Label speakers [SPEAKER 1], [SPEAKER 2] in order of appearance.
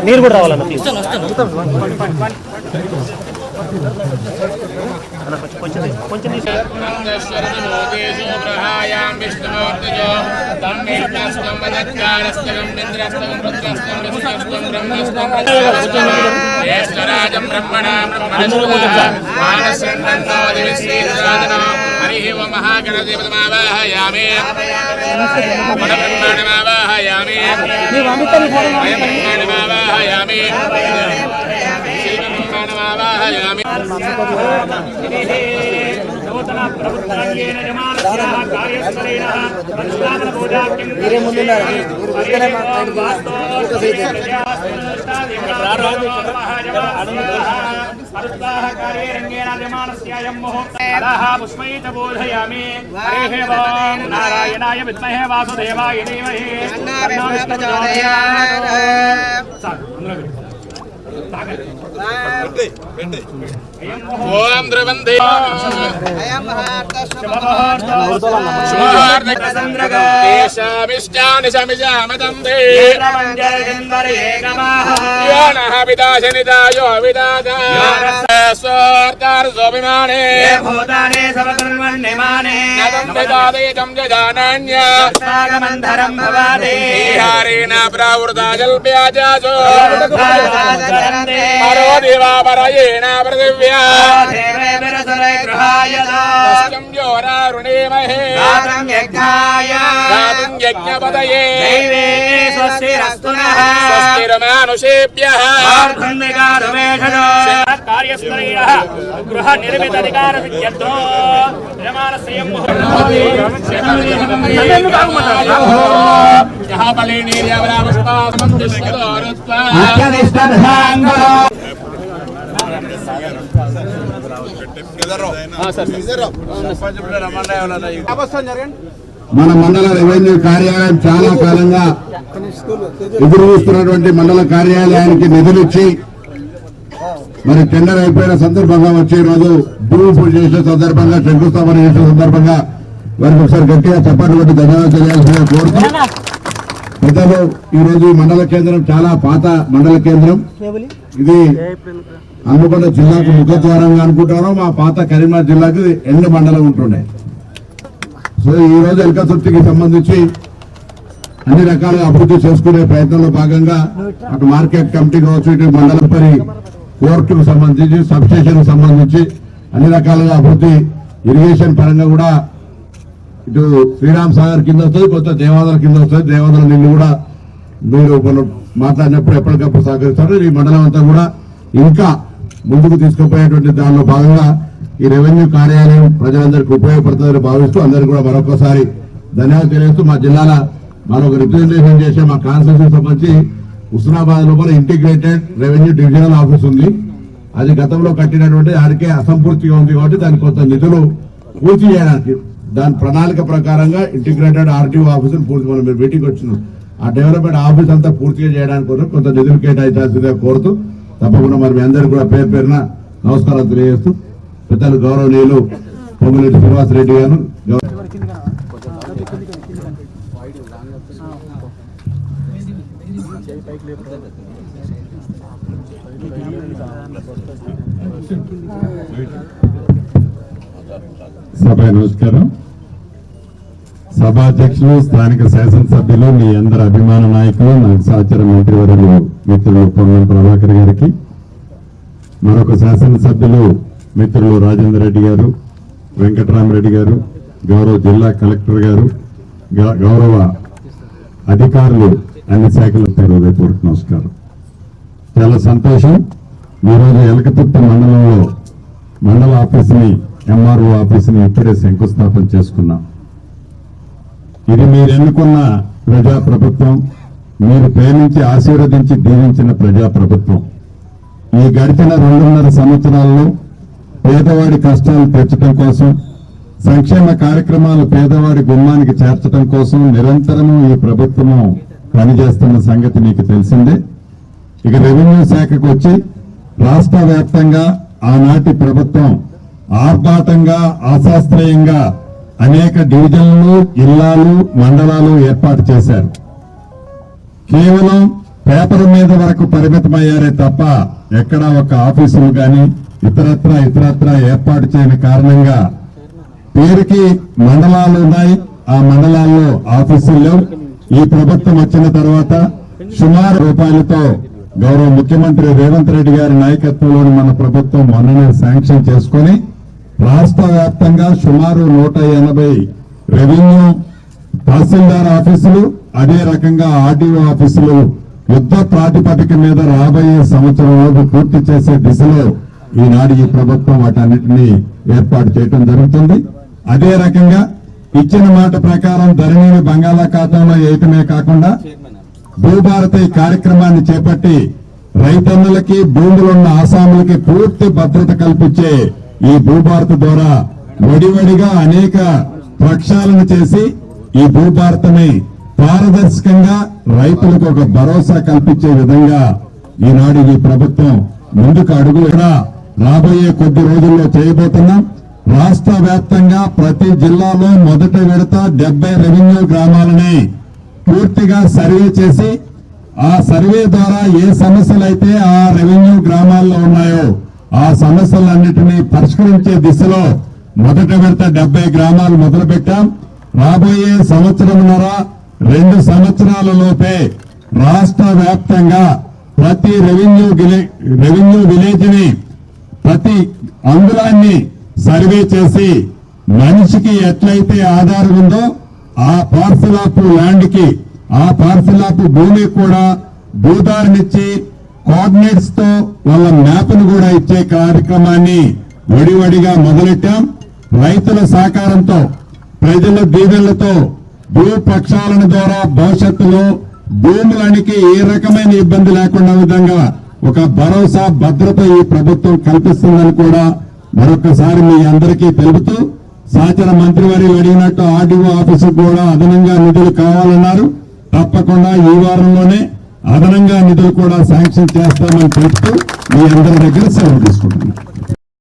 [SPEAKER 1] నీరు కూడా రావాలన్న కొంచెం
[SPEAKER 2] మహాగణదేవతమావాహయామి పుష్పైతబోధయామి నారాయణాయ విద్మహే వాసుదేవాయ ధీమహి ఓం ధ్రువందే దేవాపరయేణ పృథివ్యా స్వస్తిర్మానుషేభ్యః గృహ నిర్మిత అధికార సిద్ధ్యర్థో
[SPEAKER 3] మన మండల రెవెన్యూ కార్యాలయం చాలా కాలంగా ఎదురు చూస్తున్నటువంటి మండల కార్యాలయానికి నిధులిచ్చి మరి టెండర్ అయిపోయిన సందర్భంగా వచ్చే రోజు భూమి పూజ చేసిన సందర్భంగా శంకుస్థాపన చేసిన సందర్భంగా వారికి ఒకసారి గట్టిగా చెప్పటువంటి ధన్యవాదాలు తెలియాల్సిందిగా కోరుతూ పెద్దలు ఈ రోజు మండల కేంద్రం చాలా పాత మండల కేంద్రం. ఇది హన్మకొండ జిల్లాకు ముఖద్వారంగా అనుకుంటారో మా పాత కరీంనగర్ జిల్లాకు ఎండ మండలం ఉంటుండే. సో ఈ రోజు ఎల్కతుర్తికి సంబంధించి అన్ని రకాలుగా అభివృద్ధి చేసుకునే ప్రయత్నంలో భాగంగా అటు మార్కెట్ కమిటీ కావచ్చు, ఇటు మండలపరి కోర్టుకు సంబంధించి సబ్స్టేషన్ కు సంబంధించి అన్ని రకాలుగా అభివృద్ధి ఇరిగేషన్ పరంగా కూడా ఇటు శ్రీరామ్ సాగర్ కింద వస్తుంది, కొత్త దేవాదాల కింద వస్తుంది. దేవాదాల నీళ్లు కూడా మీరు మనం మాట్లాడినప్పుడు ఎప్పటికప్పుడు సహకరిస్తారు. ఈ మండలం అంతా కూడా ఇంకా ముందుకు తీసుకుపోయేటువంటి దానిలో భాగంగా ఈ రెవెన్యూ కార్యాలయం ప్రజలందరికీ ఉపయోగపడుతుందని భావిస్తూ అందరికీ కూడా మరొకసారి ధన్యవాదాలు తెలియజేస్తూ మా జిల్లాలో మరొక రిప్రజెంటేషన్ చేసే మా కాన్స్టిట్యూన్సీ సంబంధించి హుస్నాబాద్ లోపల ఇంటిగ్రేటెడ్ రెవెన్యూ డివిజనల్ ఆఫీస్ ఉంది. అది గతంలో కట్టినటువంటి ఆడికే అసంపూర్తిగా ఉంది కాబట్టి దానికి కొంత నిధులు పూర్తి చేయడానికి దాని ప్రణాళిక ప్రకారంగా ఇంటిగ్రేటెడ్ ఆర్టీఓ ఆఫీస్ పూర్తి మనం మీరు మీటింగ్ వచ్చినాం. ఆ డెవలప్మెంట్ ఆఫీస్ అంతా పూర్తిగా చేయడానికి కోసం కొంత నిధులు కేటాయించాల్సిందిగా కోరుతూ తప్పకుండా మరి మీ అందరికీ కూడా పేరు పేరున నమస్కారాలు తెలియజేస్తూ పెద్దలు గౌరవనీయులు పొంగులేటి శ్రీనివాసరెడ్డి గారు
[SPEAKER 4] సభ నమస్కారం. సభాధ్యక్షులు, స్థానిక శాసనసభ్యులు, మీ అందరి అభిమాన నాయకులు, నాకు సహచర మంత్రివర్యులు మిత్రులు పొన్నం ప్రభాకర్ గారికి, మరొక శాసనసభ్యులు మిత్రులు రాజేందర్ రెడ్డి గారు, వెంకటరామరెడ్డి గారు, గౌరవ జిల్లా కలెక్టర్ గారు, గౌరవ అధికారులు, అన్ని శాఖల హృదయపూర్వక నమస్కారం. చాలా సంతోషం. ఈరోజు ఎలకతుర్తి మండలంలో మండల ఆఫీసుని, ఎంఆర్ఓ ఆఫీసుని ఇప్పుడే శంకుస్థాపన చేసుకున్నాం. ఇది మీరు ఎన్నుకున్న ప్రజాప్రభుత్వం, మీరు ప్రేమించి ఆశీర్వదించి దీవించిన ప్రజాప్రభుత్వం. ఈ గడిచిన 2.5 సంవత్సరాల్లో పేదవాడి కష్టాలు తీర్చడం కోసం, సంక్షేమ కార్యక్రమాలు పేదవాడి గుమ్మానికి చేర్చడం కోసం నిరంతరము ఈ ప్రభుత్వము పనిచేస్తున్న సంగతి మీకు తెలిసిందే. ఇక రెవెన్యూ శాఖకు వచ్చి రాష్ట్ర వ్యాప్తంగా ఆనాటి ప్రభుత్వం ఆర్భాటంగా అశాస్త్రీయంగా అనేక డివిజన్లు, జిల్లాలు, మండలాలు ఏర్పాటు చేశారు. కేవలం పేపర్ మీద వరకు పరిమితమయ్యారే తప్ప ఎక్కడా ఒక ఆఫీసులు గాని ఇతరత్రా ఏర్పాటు చేయని కారణంగా పేరుకి మండలాలు ఉన్నాయి, ఆ మండలాల్లో ఆఫీసులు లేవు. ఈ ప్రభుత్వం వచ్చిన తర్వాత సుమారు రూపాయలతో గౌరవ ముఖ్యమంత్రి రేవంత్ రెడ్డి గారి నాయకత్వంలోని మన ప్రభుత్వం మొన్ననే శాంక్షన్ చేసుకుని రాష్ట్ర వ్యాప్తంగా సుమారు 180 రెవెన్యూ తహసీల్దార్ ఆఫీసులు, అదే రకంగా ఆర్డీఓ ఆఫీసులు యుద్ధ ప్రాతిపదిక మీద రాబోయే సంవత్సరంలో పూర్తి చేసే దిశలో ఈనాడు ఈ ప్రభుత్వం వాటన్నిటినీ ఏర్పాటు చేయడం జరుగుతుంది. అదే రకంగా ఇచ్చిన మాట ప్రకారం ధరణిని బంగాళాఖాతంలో వేయటమే కాకుండా భూభారతి కార్యక్రమాన్ని చేపట్టి రైతన్నులకి, భూములున్న ఆసాములకి పూర్తి భద్రత కల్పించే ఈ భూభారతి ద్వారా వడివడిగా అనేక ప్రక్షాళన చేసి ఈ భూభారతిని పారదర్శకంగా రైతులకు ఒక భరోసా కల్పించే విధంగా ఈనాడు ఈ ప్రభుత్వం ముందుకు అడుగులు రాబోయే కొద్ది రోజుల్లో చేయబోతున్నాం. రాష్ట్ర వ్యాప్తంగా ప్రతి జిల్లాలో మొదట విడత 70 రెవెన్యూ గ్రామాలని పూర్తిగా సర్వే చేసి ఆ సర్వే ద్వారా ఏ సమస్యలైతే ఆ రెవెన్యూ గ్రామాల్లో ఉన్నాయో ఆ సమస్యలన్నింటినీ పరిష్కరించే దిశలో మొదట విడత 70 గ్రామాలు మొదలుపెట్టాం. రాబోయే సంవత్సరంన్నర 2 సంవత్సరాల లోపే రాష్ట్ర వ్యాప్తంగా ప్రతి రెవెన్యూ విలేజ్ ని, ప్రతి అంగుళాన్ని సర్వే చేసి మనిషికి ఎట్లయితే ఆధారం ఉందో ఆ పార్సల్ ఆఫ్ ల్యాండ్ కి, ఆ పార్సల్ ఆఫ్ భూమి కూడా భూదారునిచ్చి కోఆర్డినేట్స్ తో వాళ్ళ మ్యాప్ను కూడా ఇచ్చే కార్యక్రమాన్ని వడివడిగా మొదలెట్టాం. రైతుల సహకారంతో, ప్రజల దీవెనలతో భూ ప్రక్షాళన ద్వారా భవిష్యత్తులో భూములనికి ఏ రకమైన ఇబ్బంది లేకుండా విధంగా ఒక భరోసా, భద్రత ఈ ప్రభుత్వం కల్పిస్తుందని కూడా మరొకసారి మీ అందరికీ తెలుపుతూ, సహచర మంత్రివర్యులు అడిగినట్టు ఆర్డీఓ ఆఫీసుకు కూడా అదనంగా నిధులు కావాలన్నారు. తప్పకుండా ఈ వారంలోనే అదనంగా నిధులు కూడా శాంక్షన్ చేస్తామని చెప్తూ మీ అందరి దగ్గర సెలవు తీసుకుంటున్నాను.